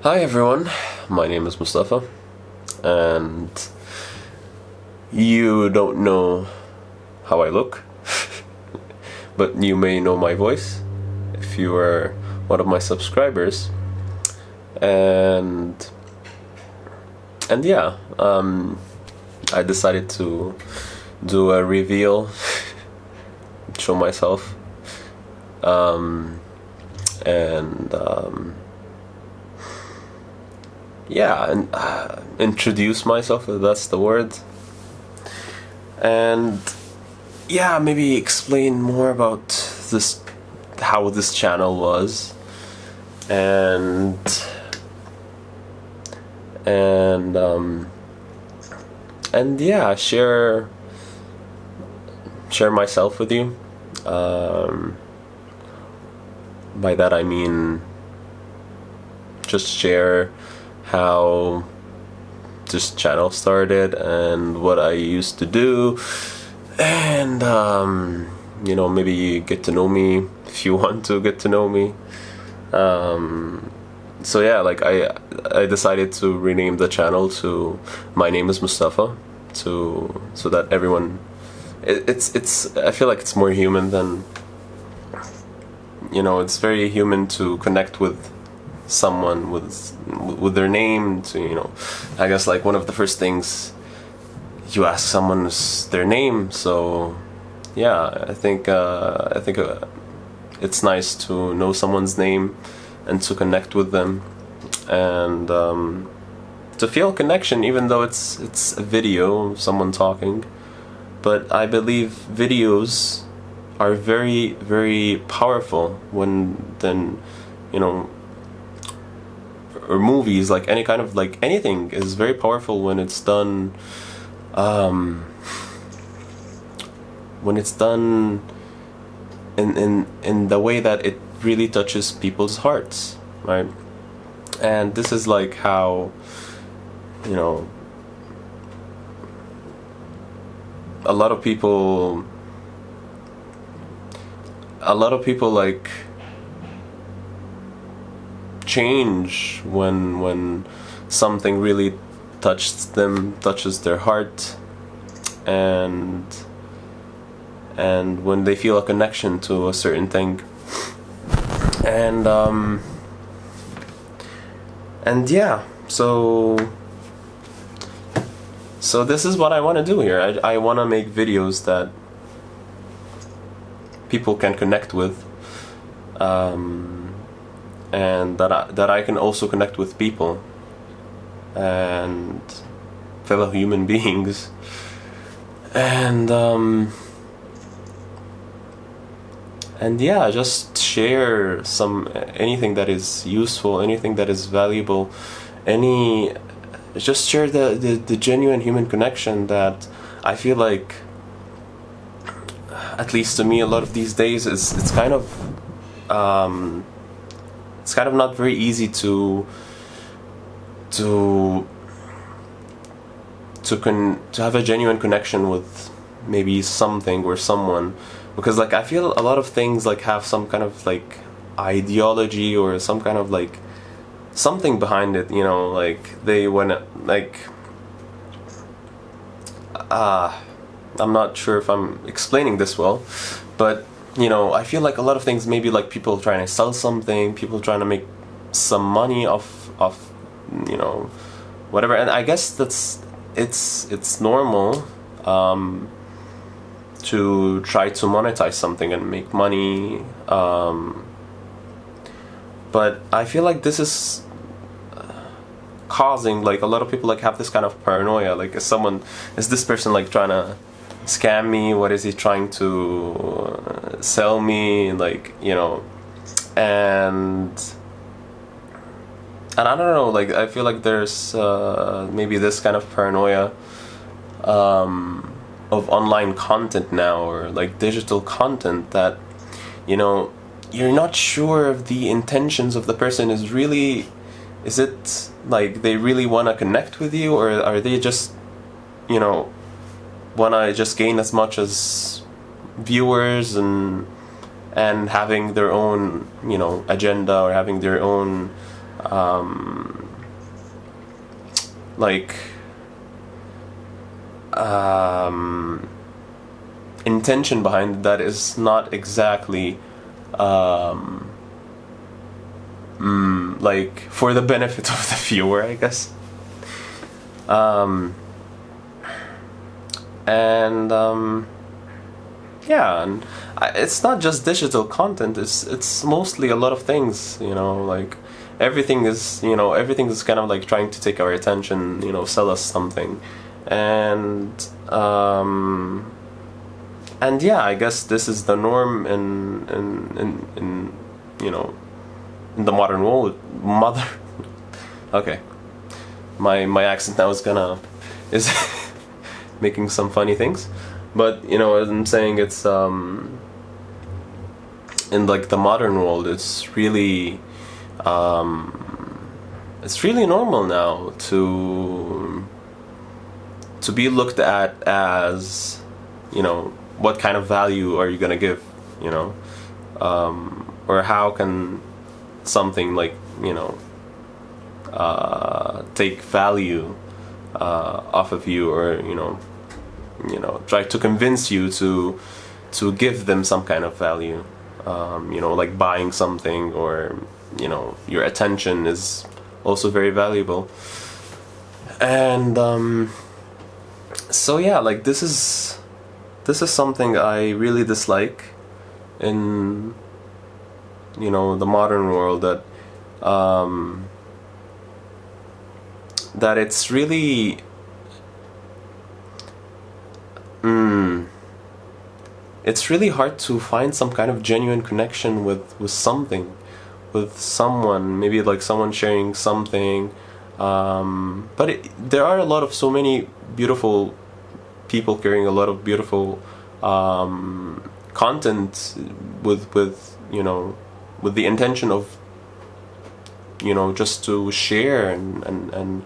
Hi everyone, my name is Mostafa, and you don't know how I look, but you may know my voice if you are one of my subscribers. And yeah, I decided to do a reveal, show myself, and yeah, and introduce myself, if that's the word, and yeah, maybe explain more about this, how this channel was, and and um, and yeah, share myself with you. By that I mean just share how this channel started and what I used to do, and maybe you get to know me if you want to get to know me. So yeah, like I decided to rename the channel to My Name is Mostafa, so that everyone, it's I feel like it's more human than, it's very human to connect with someone with their name. To, I guess like one of the first things you ask someone is their name. So yeah, I think it's nice to know someone's name and to connect with them, and to feel connection, even though it's a video of someone talking. But I believe videos are very, very powerful or movies, like any kind of, like anything is very powerful when it's done in the way that it really touches people's hearts, right? And this is like how, a lot of people like change when something really touches their heart, and when they feel a connection to a certain thing, and yeah, so this is what I want to do here. I want to make videos that people can connect with, and that I can also connect with people and fellow human beings, and yeah, just share anything that is useful, anything that is valuable, just share the genuine human connection that I feel like, at least to me, a lot of these days it's kind of not very easy to have a genuine connection with maybe something or someone, because like I feel a lot of things like have some kind of like ideology or some kind of like something behind it, like they wanna, like I'm not sure if I'm explaining this well, but I feel like a lot of things, maybe like people trying to sell something, people trying to make some money off whatever, and I guess it's normal to try to monetize something and make money, but I feel like this is causing, like, a lot of people like have this kind of paranoia, like, is this person like trying to scam me? What is he trying to sell me? Like, and I don't know, like I feel like there's maybe this kind of paranoia of online content now, or like digital content, that you're not sure of the intentions of the person. Is it like they really want to connect with you, or are they just want to just gain as much as viewers, and having their own agenda, or having their own like intention behind that is not exactly like for the benefit of the viewer, I guess. Yeah, and it's not just digital content. It's mostly a lot of things. Like everything is kind of like trying to take our attention. Sell us something, and yeah, I guess this is the norm in in the modern world. Okay, my accent now is making some funny things, but as I'm saying, it's in like the modern world, it's really normal now to be looked at as, what kind of value are you gonna give, or how can something like take value off of you, or try to convince you to give them some kind of value, like buying something, or your attention is also very valuable. And so yeah, like this is something I really dislike in the modern world, that it's really it's really hard to find some kind of genuine connection with something, with someone, maybe like someone sharing something, but there are so many beautiful people carrying a lot of beautiful content with the intention of just to share and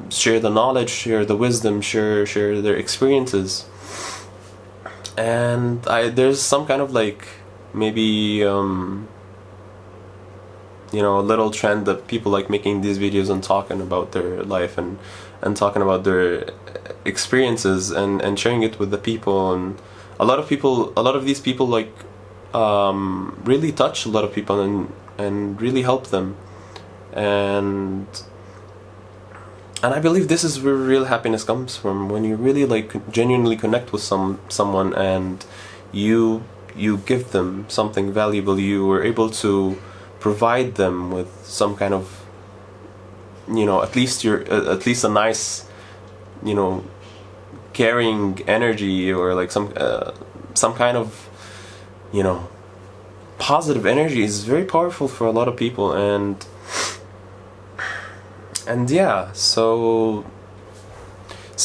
share the knowledge, share the wisdom, share their experiences. And there's some kind of like maybe a little trend that people like making these videos and talking about their life and talking about their experiences and sharing it with the people. And a lot of these people like really touch a lot of people and really help them. And I believe this is where real happiness comes from, when you really like genuinely connect with someone and you give them something valuable. You were able to provide them with some kind of at least a nice caring energy, or like some kind of positive energy is very powerful for a lot of people. And yeah, so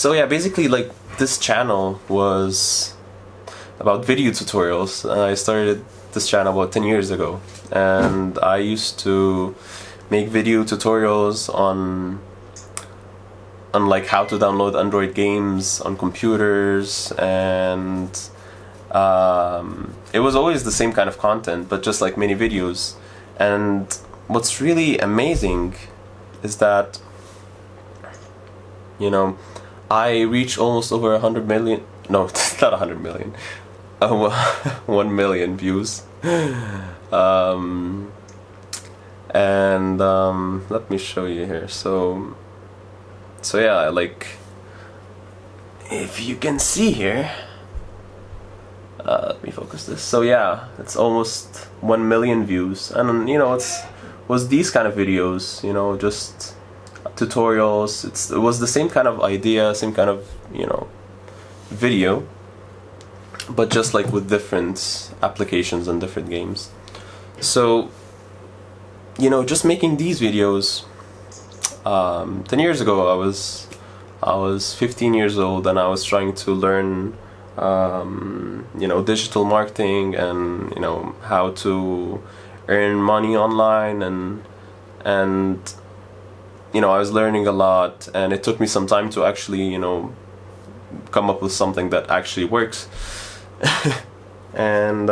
yeah, basically like this channel was about video tutorials. I started this channel about 10 years ago, and I used to make video tutorials on like how to download Android games on computers, and it was always the same kind of content, but just like mini videos. And what's really amazing is that I reached almost over 100 million. No, it's not 100 million. 1 million views. And let me show you here. So yeah, like if you can see here, let me focus this. So yeah, it's almost 1 million views, and was these kind of videos, just tutorials. It was the same kind of idea, same kind of video, but just like with different applications and different games. So just making these videos, 10 years ago I was 15 years old, and I was trying to learn digital marketing and how to earn money online, and I was learning a lot, and it took me some time to actually come up with something that actually works. And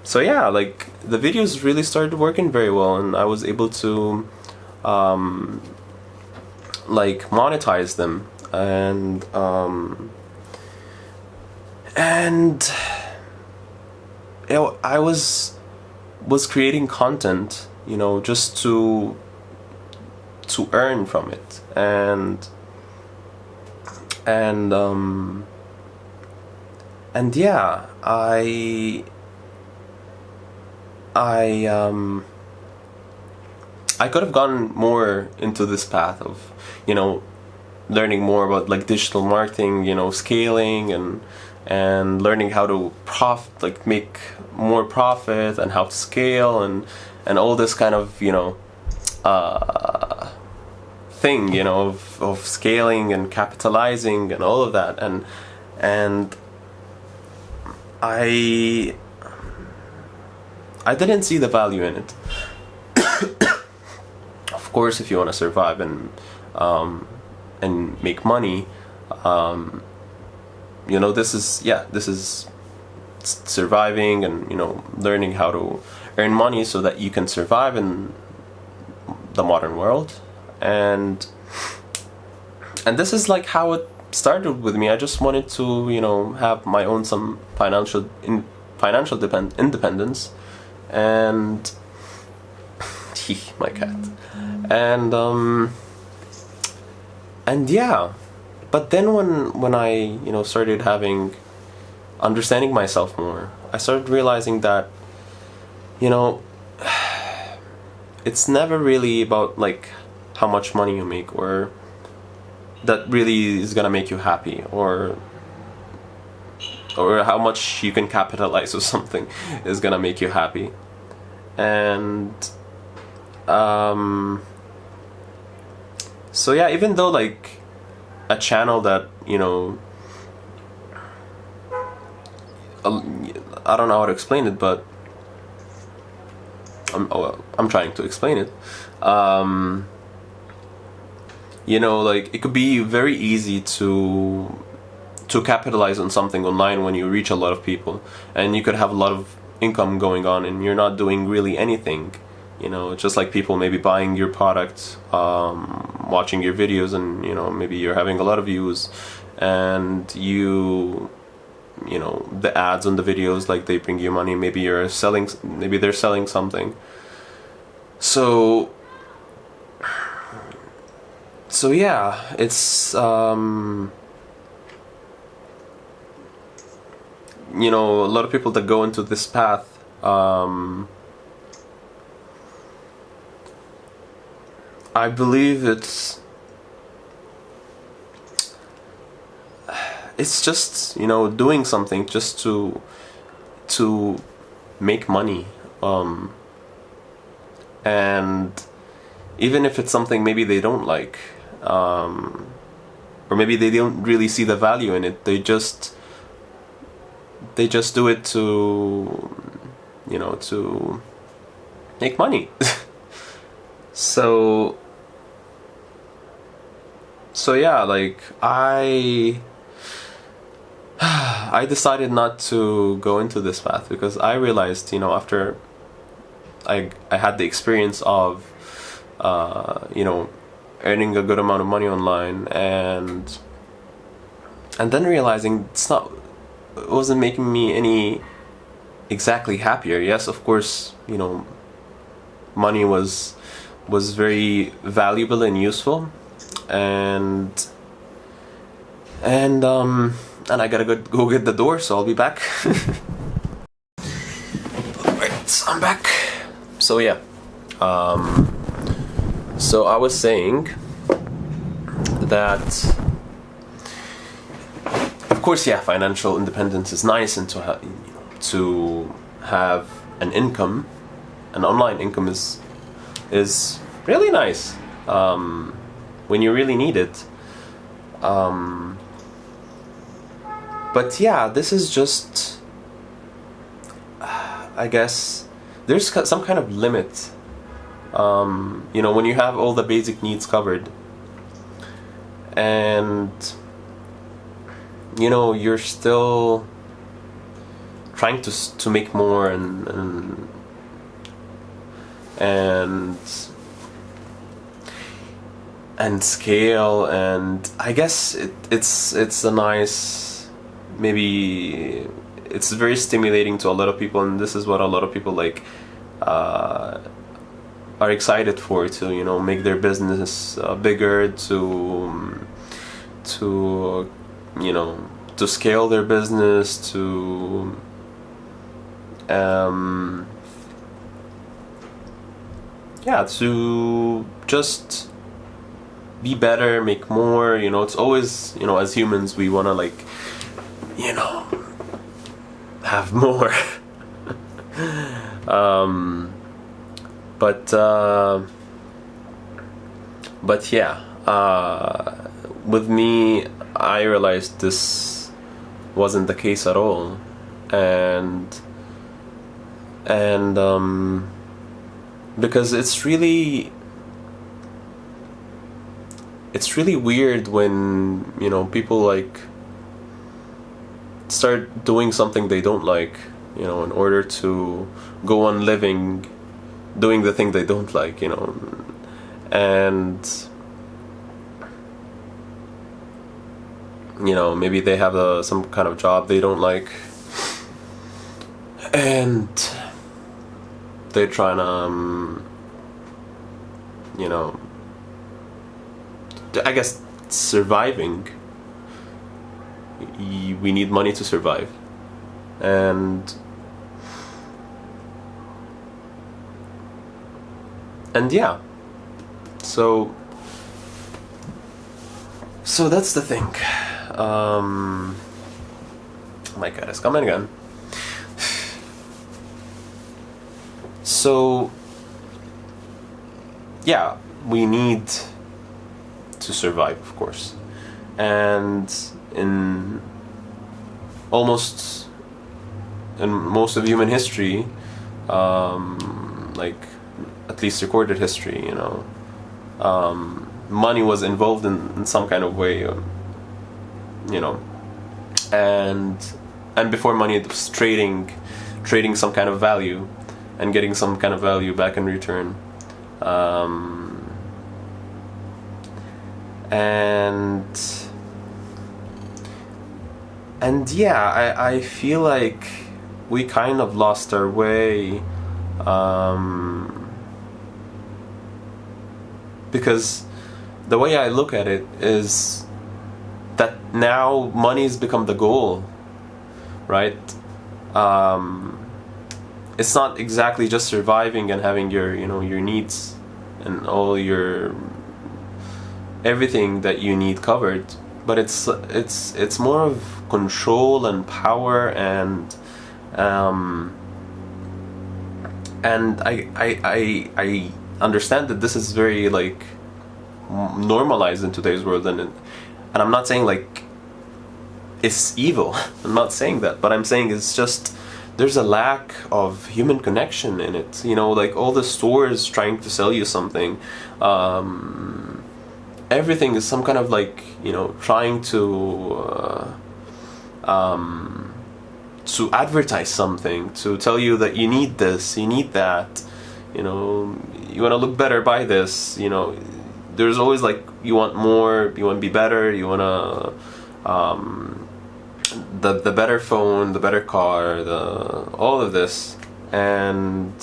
so yeah, like the videos really started working very well, and I was able to like monetize them, and you know, I was creating content, you know, just to earn from it, and yeah, I could have gone more into this path of, you know, learning more about like digital marketing, you know, scaling and learning how to make more profit, and how to scale, and all this kind of, you know, thing, you know, of scaling and capitalizing and all of that, and I didn't see the value in it. Of course, if you want to survive and make money, you know, this is surviving, and, you know, learning how to earn money so that you can survive in the modern world, and this is like how it started with me. I just wanted to, you know, have my own some financial independence, and my cat, and yeah, but then when I, you know, started understanding myself more, I started realizing that, you know, it's never really about like how much money you make, or that really is gonna make you happy, or how much you can capitalize or something is gonna make you happy. And so yeah, even though like a channel that, you know, I don't know how to explain it, but I'm trying to explain it. You know, like it could be very easy to capitalize on something online when you reach a lot of people, and you could have a lot of income going on, and you're not doing really anything. You know, just like people maybe buying your product, watching your videos, and, you know, maybe you're having a lot of views, and you know, the ads on the videos, like, they bring you money. Maybe they're selling something. So yeah, it's you know, a lot of people that go into this path, I believe it's just, you know, doing something just to make money, and even if it's something maybe they don't like, or maybe they don't really see the value in it, they just do it to, you know, to make money. So yeah, like I decided not to go into this path, because I realized, you know, after I had the experience of you know, earning a good amount of money online, and then realizing it wasn't making me any exactly happier. Yes, of course, you know, money was very valuable and useful, and I gotta go get the door, so I'll be back. Alright, I'm back. So yeah, so I was saying that, of course, yeah, financial independence is nice, and to have an income, an online income is really nice, when you really need it. But yeah, this is just, I guess, there's some kind of limit. You know, when you have all the basic needs covered, and, you know, you're still trying to make more and scale, and I guess it's a nice, maybe it's very stimulating to a lot of people, and this is what a lot of people like are excited for, to, you know, make their business bigger, to you know, to scale their business, to yeah, to just be better, make more. You know, it's always, you know, as humans we want to, like, you know, have more. But yeah, with me, I realized this wasn't the case at all, and because it's really weird when, you know, people like start doing something they don't like, you know, in order to go on living doing the thing they don't like, you know, and you know, maybe they have some kind of job they don't like, and they're trying to you know, I guess surviving. We need money to survive, and yeah, so that's the thing. Oh my god, it's coming again. So yeah, we need to survive, of course, and in most of human history, like at least recorded history, you know, money was involved in some kind of way, you know, and before money it was trading some kind of value and getting some kind of value back in return, and yeah, I feel like we kind of lost our way, because the way I look at it is that now money's become the goal, right? It's not exactly just surviving and having your, you know, your needs and all your everything that you need covered, but it's more of control and power, and I understand that this is very like normalized in today's world, and I'm not saying like it's evil. I'm not saying that, but I'm saying it's just there's a lack of human connection in it. You know, like all the stores trying to sell you something, everything is some kind of like, you know, trying to advertise something, to tell you that you need this, you need that, you know, you want to look better, buy this, you know. There's always like, you want more, you want to be better, you want to the better phone, the better car, all of this, and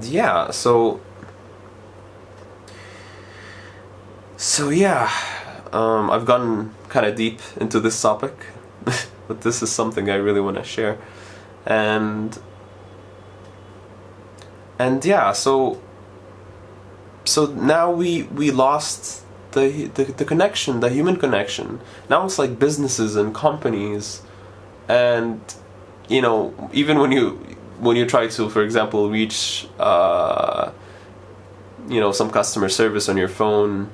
yeah, so yeah, I've gone kind of deep into this topic, but this is something I really want to share, and yeah, so now we lost the connection, the human connection. Now it's like businesses and companies, and you know, even when you try to, for example, reach you know, some customer service on your phone,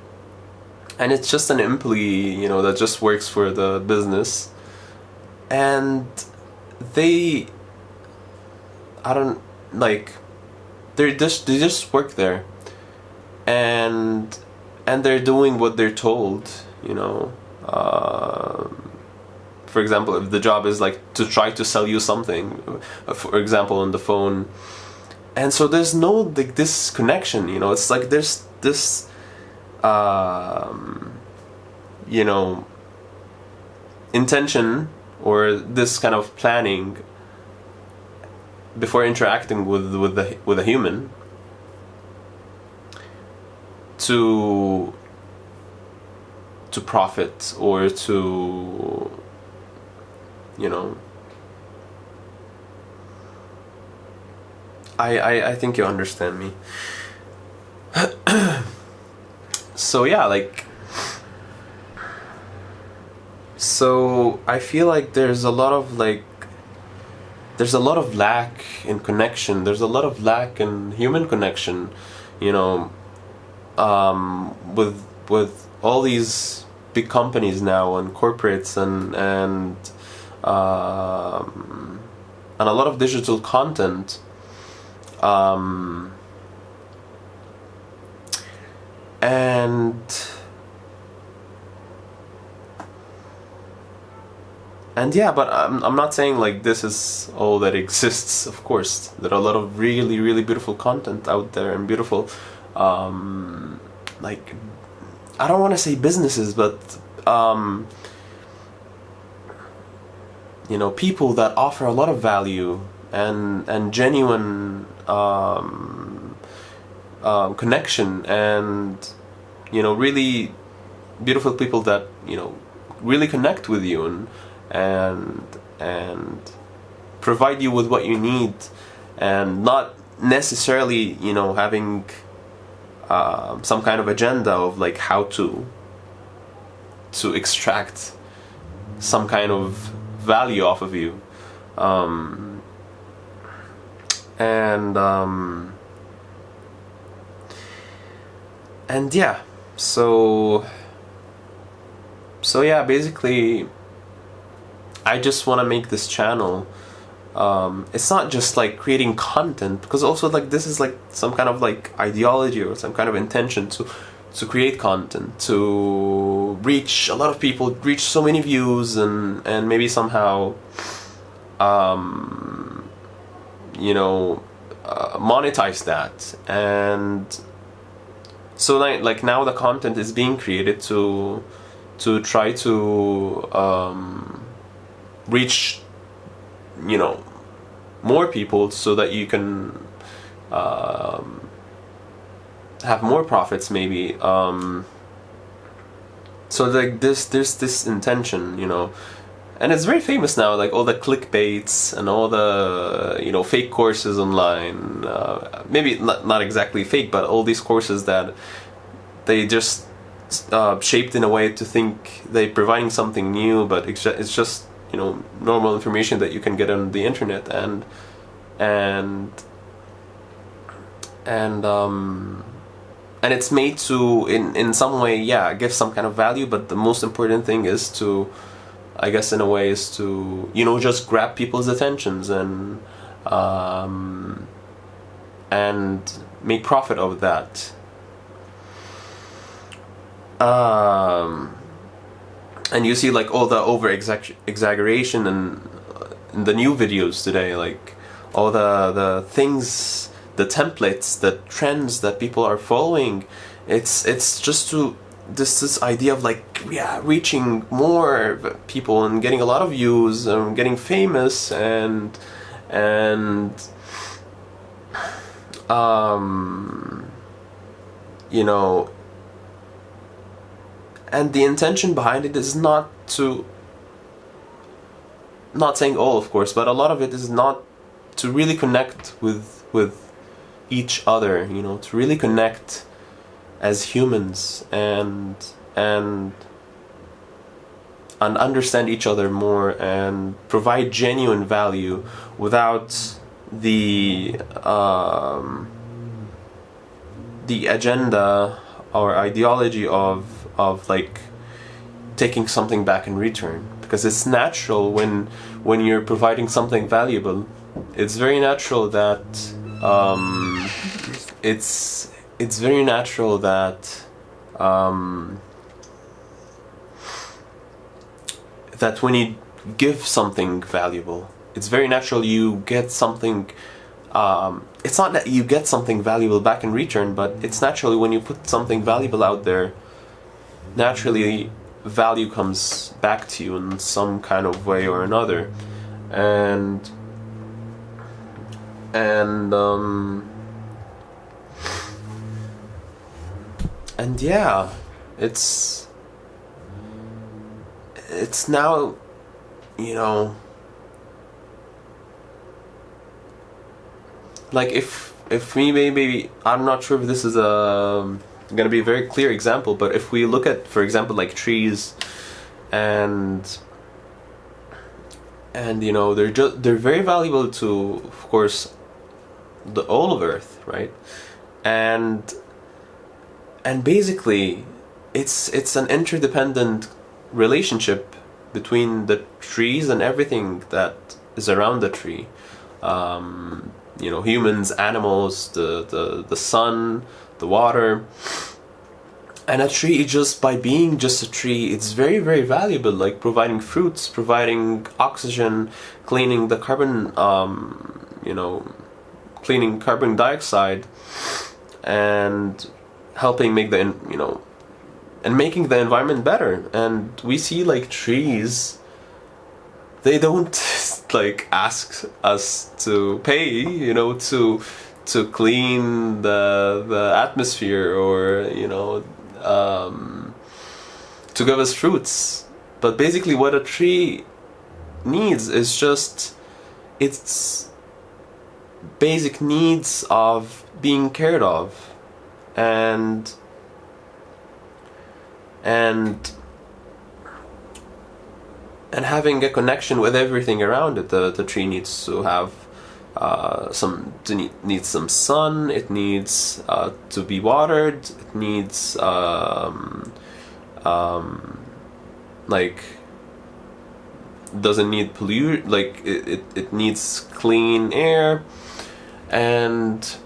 and it's just an employee, you know, that just works for the business, and they just work there, and they're doing what they're told, you know, for example, if the job is like to try to sell you something, for example, on the phone, and so there's no like this connection, you know. It's like there's this you know, intention or this kind of planning before interacting with a human to profit or to, you know, I think you understand me. So yeah, like, so I feel like there's a lot of lack in connection. There's a lot of lack in human connection, you know, with all these big companies now and corporates and a lot of digital content. And yeah, but I'm not saying like this is all that exists. Of course, there are a lot of really, really beautiful content out there and beautiful, like, I don't want to say businesses, but you know, people that offer a lot of value and genuine connection, and, you know, really beautiful people that, you know, really connect with you and provide you with what you need, and not necessarily, you know, having some kind of agenda of like how to extract some kind of value off of you, and yeah, so yeah, basically I just want to make this channel, it's not just like creating content, because also like this is like some kind of like ideology or some kind of intention to create content, to reach a lot of people, reach so many views, and maybe somehow you know, monetize that. And so like now the content is being created to try to reach, you know, more people, so that you can have more profits maybe. So like there's this intention, you know, and it's very famous now, like all the clickbaits and all the, you know, fake courses online, maybe not exactly fake, but all these courses that they just shaped in a way to think they're providing something new, but it's just, you know, normal information that you can get on the internet, and it's made to in some way, yeah, give some kind of value, but the most important thing is to, I guess in a way, is to, you know, just grab people's attentions and make profit of that. And you see like all the over exaggeration and in the new videos today, like all the things, the templates, the trends that people are following. It's just to this idea of like, yeah, reaching more people and getting a lot of views and getting famous and you know, and the intention behind it is not saying all, of course, but a lot of it is not to really connect with each other, you know, to really connect as humans and understand each other more and provide genuine value without the agenda or ideology of like taking something back in return. Because it's natural when you're providing something valuable, it's very natural that it's very natural that that when you give something valuable. It's very natural you get something. It's not that you get something valuable back in return, but it's naturally when you put something valuable out there, naturally value comes back to you in some kind of way or another. And yeah, it's now, you know, like if we maybe, I'm not sure if this is gonna be a very clear example, but if we look at, for example, like trees, and you know, they're very valuable to, of course, the all of Earth, right? And basically, it's an interdependent relationship between the trees and everything that is around the tree. You know, humans, animals, the sun, the water. And a tree, just by being just a tree, it's very, very valuable, like providing fruits, providing oxygen, cleaning the carbon, you know, cleaning carbon dioxide, and helping make the, you know, and making the environment better. And we see like trees, they don't like ask us to pay, you know, to clean the atmosphere, or, you know, to give us fruits. But basically what a tree needs is just its basic needs of being cared of, and having a connection with everything around it. The tree needs to have needs some sun. It needs to be watered. It needs like, doesn't need pollute, like it needs clean air, and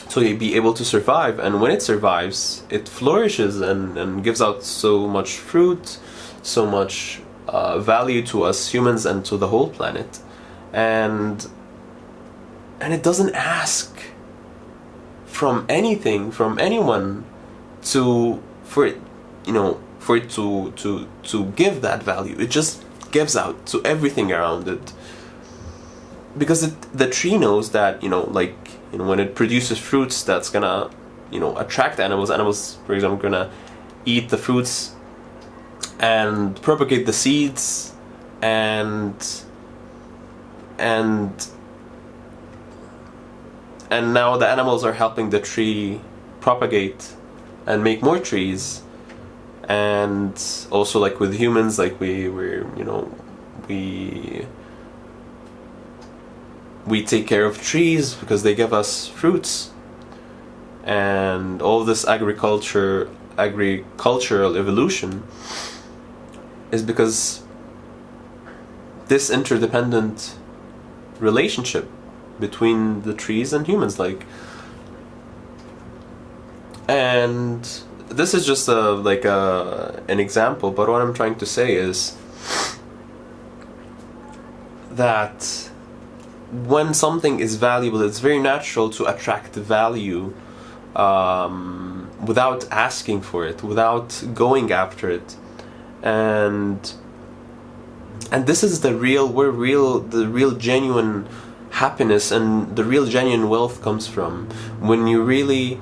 so you be able to survive. And when it survives, it flourishes and gives out so much fruit, so much value to us humans and to the whole planet. And it doesn't ask from anything, from anyone, for it to give that value. It just gives out to everything around it, because the tree knows that, you know, like, you know, when it produces fruits, that's gonna, you know, attract animals, for example, gonna eat the fruits and propagate the seeds, and now the animals are helping the tree propagate and make more trees. And also, like with humans, like we're you know, we take care of trees because they give us fruits. And all this agricultural evolution is because this interdependent relationship between the trees and humans, like. And this is just an example, but what I'm trying to say is that when something is valuable, it's very natural to attract value without asking for it, without going after it. And this is the real genuine happiness and the real genuine wealth comes from, when you really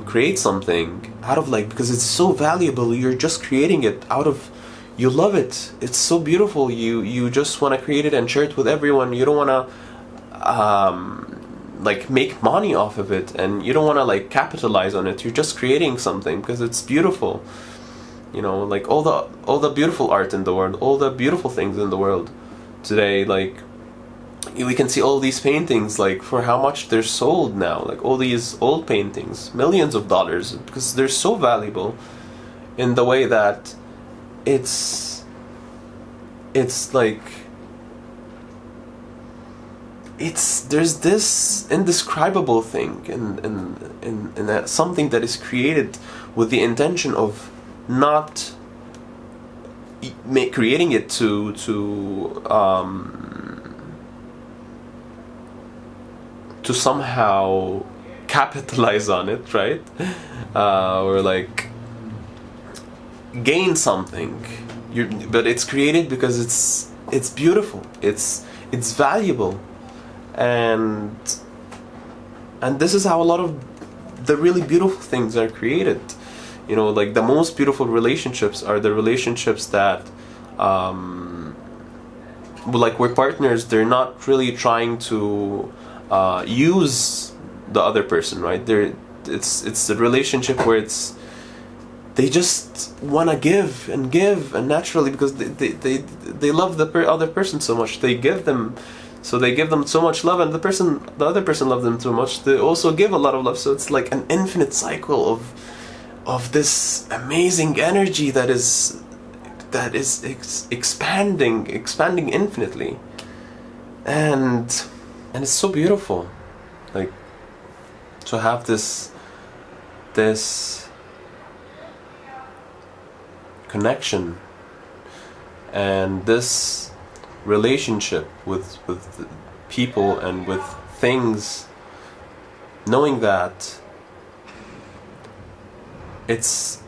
create something out of, like, because it's so valuable, you're just creating it out of, you love it, it's so beautiful, you just want to create it and share it with everyone. You don't want to like make money off of it, and you don't want to like capitalize on it. You're just creating something because it's beautiful, you know, like all the beautiful art in the world, all the beautiful things in the world today, like we can see all these paintings, like for how much they're sold now, like all these old paintings, millions of dollars, because they're so valuable in the way that it's like there's this indescribable thing in that, something that is created with the intention of not creating it to somehow capitalize on it, right? Or like gain something. But it's created because it's beautiful, it's valuable, and this is how a lot of the really beautiful things are created. You know, like the most beautiful relationships are the relationships that like we're partners, they're not really trying to use the other person, right? It's a relationship where they just want to give, and naturally, because they love the other person so much, they give them so much love, and the other person loves them so much, they also give a lot of love. So it's like an infinite cycle of this amazing energy that is expanding infinitely, and it's so beautiful, like to have this connection and this relationship with people and with things, knowing that there's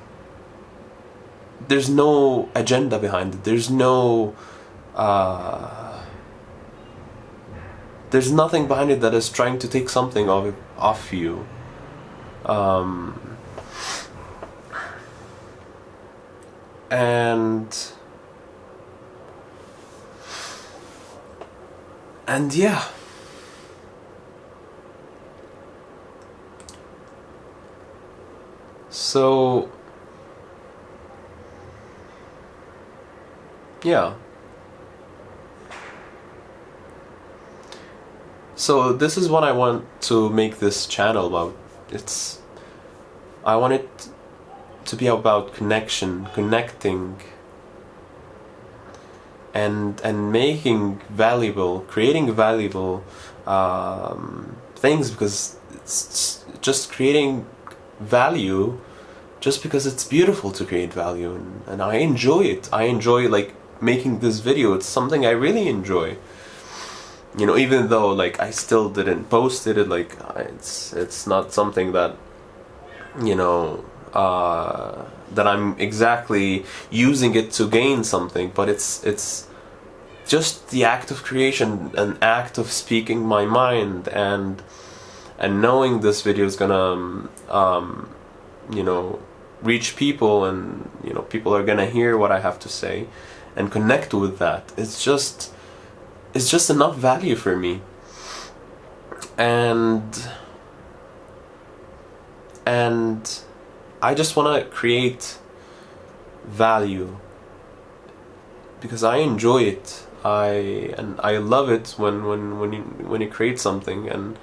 no agenda behind it, there's nothing behind it that is trying to take something off you. And yeah, so yeah, so this is what I want to make this channel about. I want it to be about connecting, and making valuable, creating valuable things, because it's just creating value just because it's beautiful to create value, and I enjoy it. I enjoy like making this video. It's something I really enjoy. You know, even though like I still didn't post it, like it's not something that, you know, that I'm exactly using it to gain something, but it's just the act of creation, an act of speaking my mind, and knowing this video is gonna you know, reach people, and you know, people are gonna hear what I have to say and connect with that. It's just enough value for me, and I just want to create value because I enjoy it. I love it when you create something, and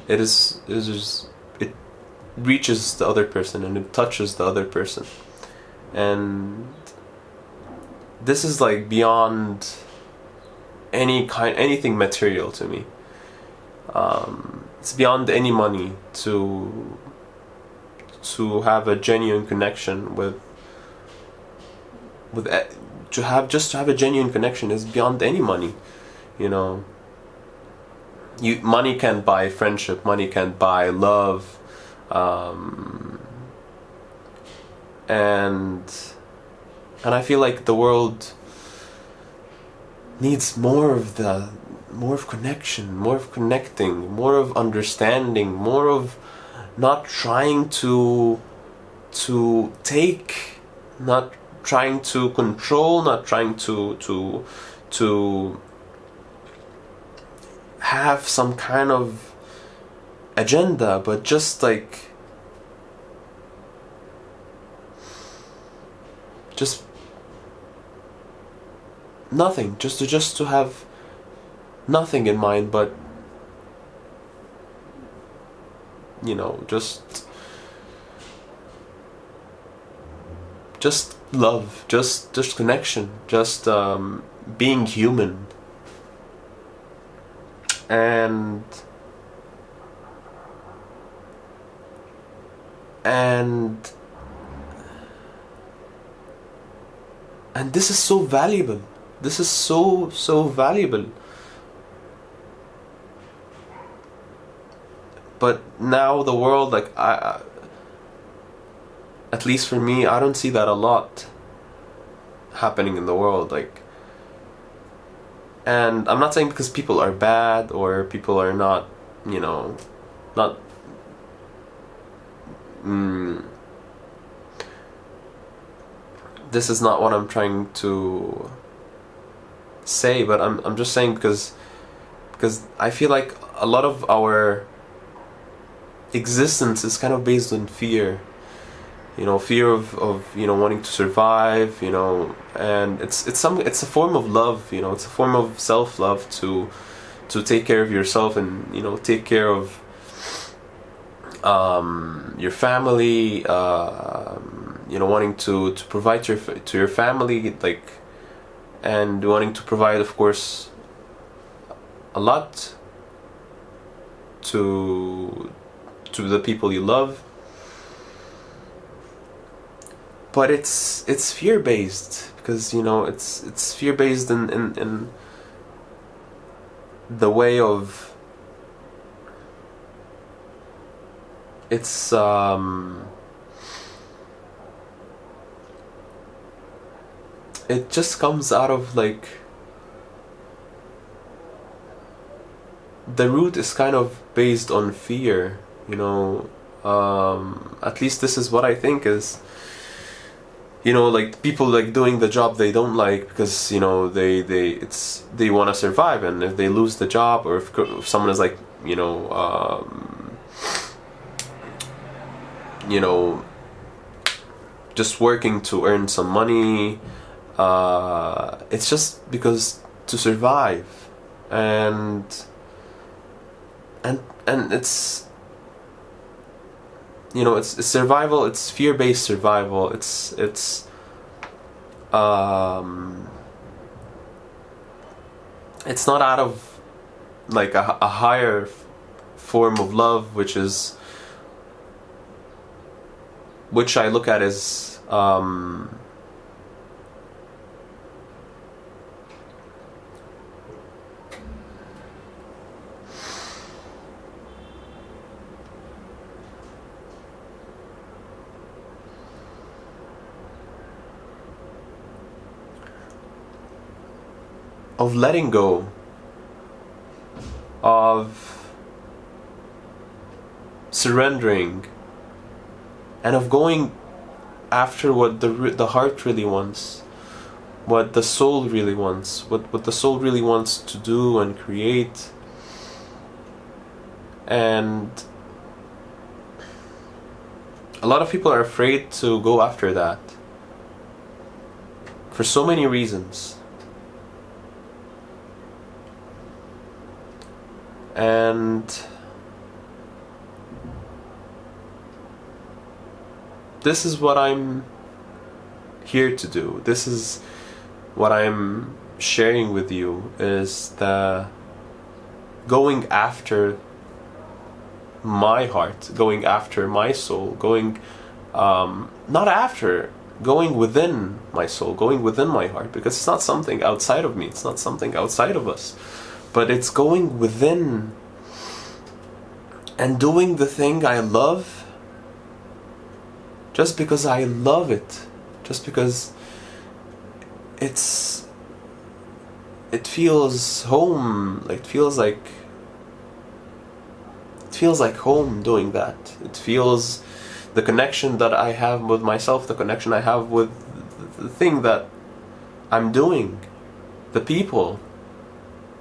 it reaches the other person, and it touches the other person, and this is like beyond anything material to me. It's beyond any money to have a genuine connection to have a genuine connection is beyond any money. You know, money can't buy friendship, money can't buy love, and I feel like the world needs more of connection, more of connecting, more of understanding, more of not trying to take, not trying to control, not trying to have some kind of agenda, but just like nothing, just to have nothing in mind, but you know, just love, just connection, just being human, and And this is so valuable. This is so valuable. But now the world, like, at least for me, I don't see that a lot happening in the world. Like, and I'm not saying because people are bad or people are not, not. This is not what I'm trying to say, but I'm just saying because I feel like a lot of our existence is kind of based on fear. Fear of wanting to survive, and it's a form of love, it's a form of self-love to take care of yourself and take care of your family, wanting to provide to your family, like, and wanting to provide, of course, a lot to the people you love. But it's fear based because it's fear based in the way of it's it just comes out of, like, the root is kind of based on fear, at least this is what I think is, like, people, like, doing the job they don't like because they want to survive, and if they lose the job, or if someone is, like, just working to earn some money, it's just because to survive, and it's it's survival. It's fear-based survival. It's not out of, like, a higher form of love, which I look at as of letting go, of surrendering, and of going after what the heart really wants, what the soul really wants, what the soul really wants to do and create. And a lot of people are afraid to go after that for so many reasons. And this is what I'm here to do. This is what I'm sharing with you, is the going after my heart, going after my soul, going going within my soul, going within my heart, because it's not something outside of me, it's not something outside of us, but it's going within and doing the thing I love just because I love it, just because it feels home, like, it feels like home doing that. It feels the connection that I have with myself, the connection I have with the thing that I'm doing, the people.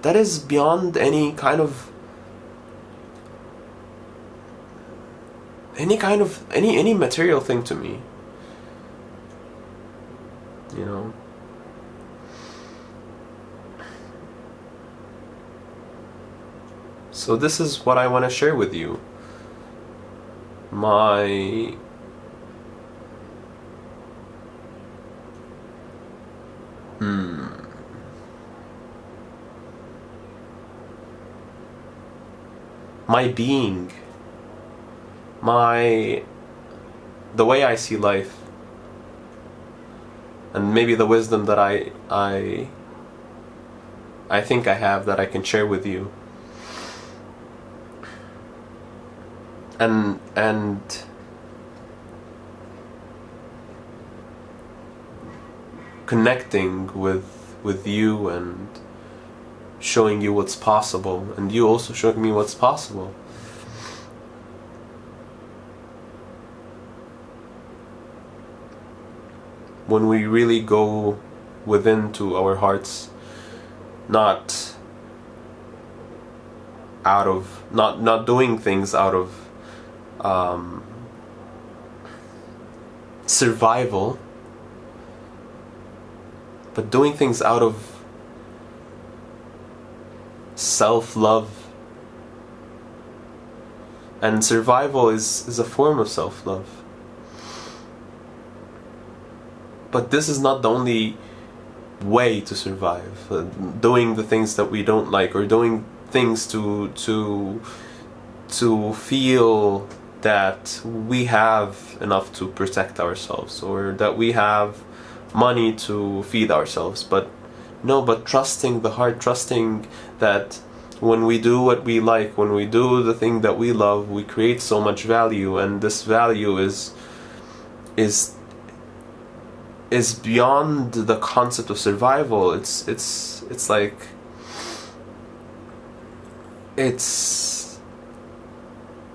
That is beyond any kind of any material thing to me. So this is what I want to share with you. My being, the way I see life, and maybe the wisdom that I think I have that I can share with you. And connecting with you and showing you what's possible, and you also showing me what's possible. When we really go within to our hearts, not doing things out of survival, but doing things out of self-love. And survival is a form of self-love. But this is not the only way to survive. Doing the things that we don't like, or doing things to feel that we have enough to protect ourselves, or that we have money to feed ourselves. But no, but trusting the heart, trusting that when we do what we like, when we do the thing that we love, we create so much value, and this value is beyond the concept of survival. It's like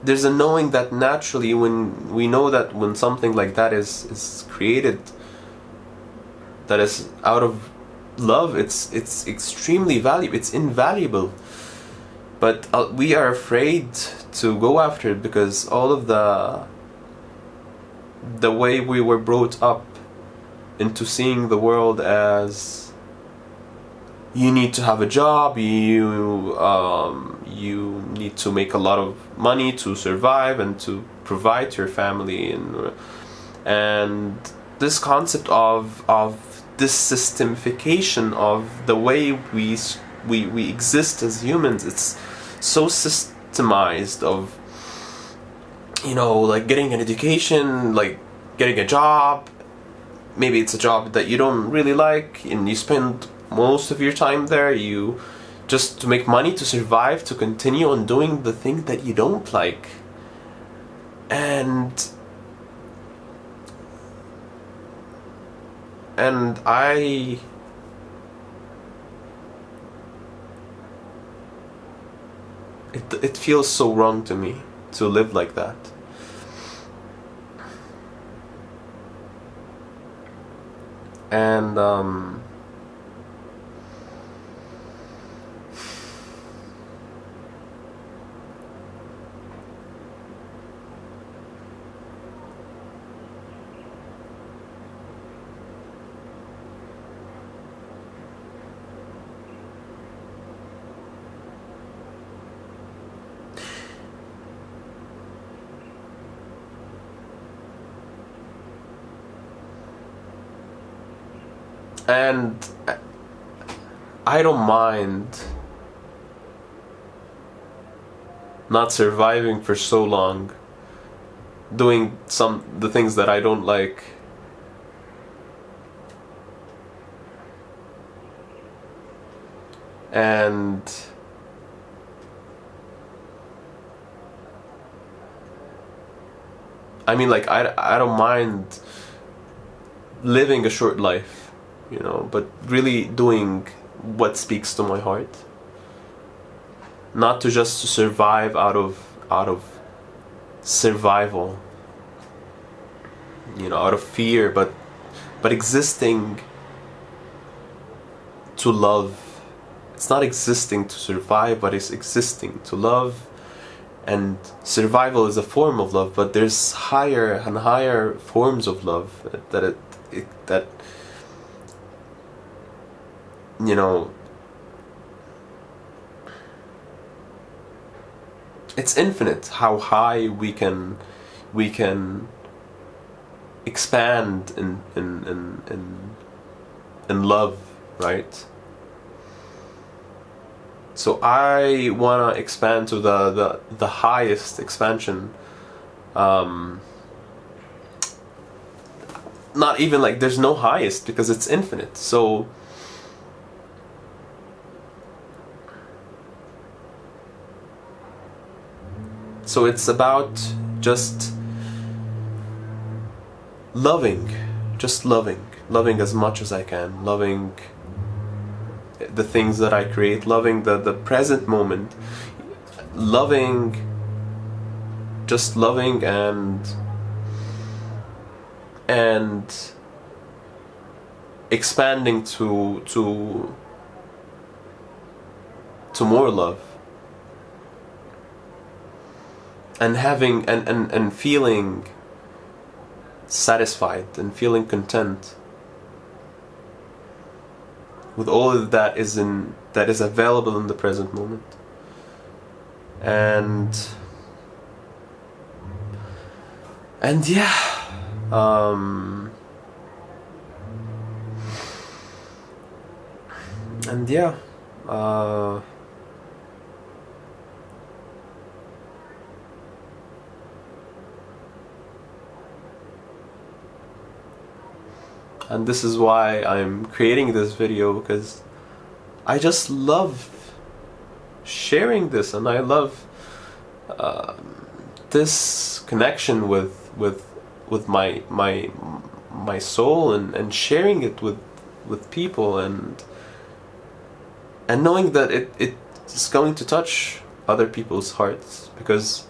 there's a knowing that naturally, when we know that when something like that is created, that is out of love, it's extremely valuable, it's invaluable. But we are afraid to go after it because all of the way we were brought up into seeing the world as you need to have a job, you need to make a lot of money to survive and to provide to your family, and this concept of this systemification of the way we exist as humans. It's so systemized of, like getting an education, like getting a job. Maybe it's a job that you don't really like, and you spend most of your time there, you just to make money, to survive, to continue on doing the thing that you don't like. And it feels so wrong to me to live like that. And I don't mind not surviving for so long, doing the things that I don't like. And I mean, like, I don't mind living a short life, but really doing what speaks to my heart, not to just to survive out of survival, out of fear, but existing to love. It's not existing to survive, but it's existing to love. And survival is a form of love, but there's higher and higher forms of love that it's infinite how high we can expand in love, right? So I wanna expand to the highest expansion. not even like there's no highest, because it's infinite. So it's about just loving, loving as much as I can, loving the things that I create, loving the present moment, loving, just loving, and expanding to more love, and having and feeling satisfied and feeling content with all of that is available in the present moment. And yeah, and yeah, and this is why I'm creating this video, because I just love sharing this, and I love this connection with my soul, and sharing it with people, and knowing that it's going to touch other people's hearts, because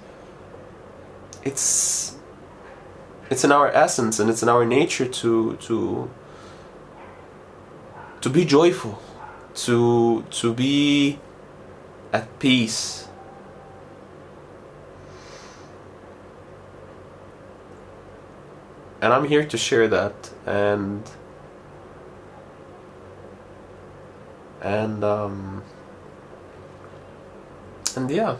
it's in our essence, and it's in our nature to be joyful, to be at peace. And I'm here to share that, and yeah.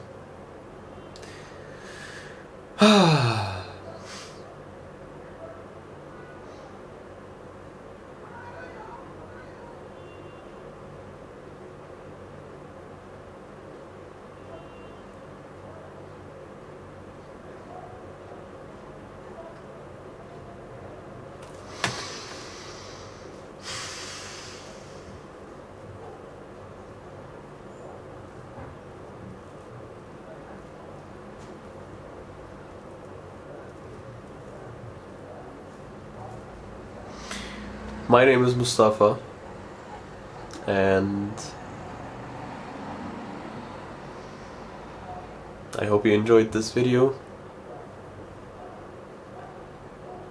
My name is Mostafa, and I hope you enjoyed this video.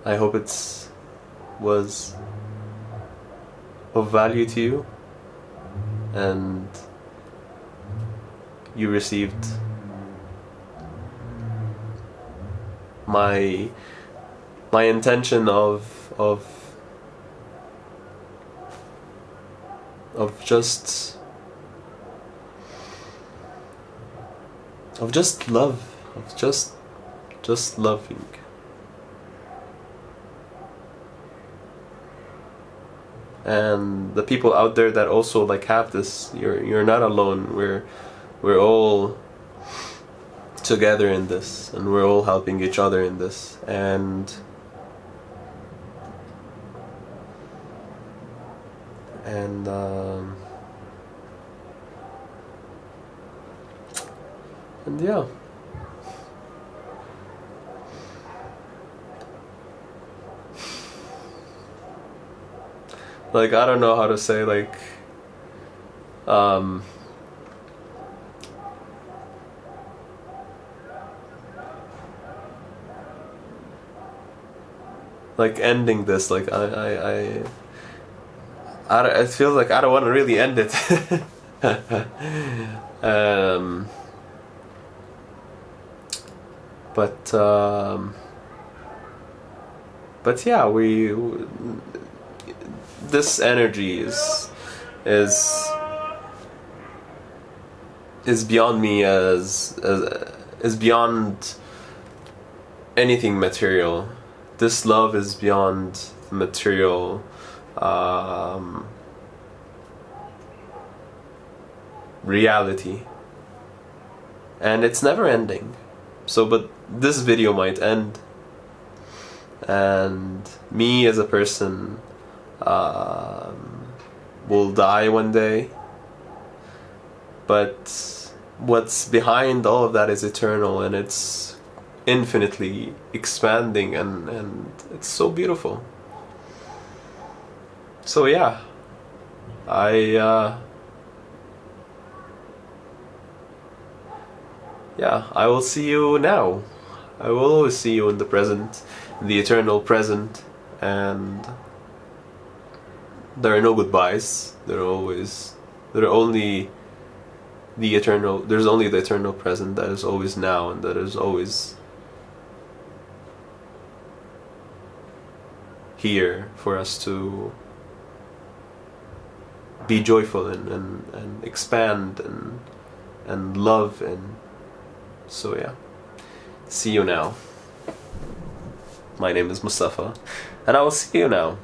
I hope it was of value to you, and you received my intention of just love, of just loving. And the people out there that also like have this, you're not alone. We're all together in this, and we're all helping each other in this, and yeah. Like, I don't know how to say, like, like ending this, like I feel like I don't want to really end it. But yeah, this energy is beyond me, is beyond anything material. This love is beyond material reality, and it's never ending. So, but this video might end, and me as a person will die one day, but what's behind all of that is eternal, and it's infinitely expanding, and it's so beautiful. So yeah, I I will see you now. I will always see you in the present, the eternal present, and there are no goodbyes. There are only there's only the eternal present that is always now, and that is always here for us to be joyful and expand and love. And so yeah, see you now. My name is Mostafa, and I will see you now.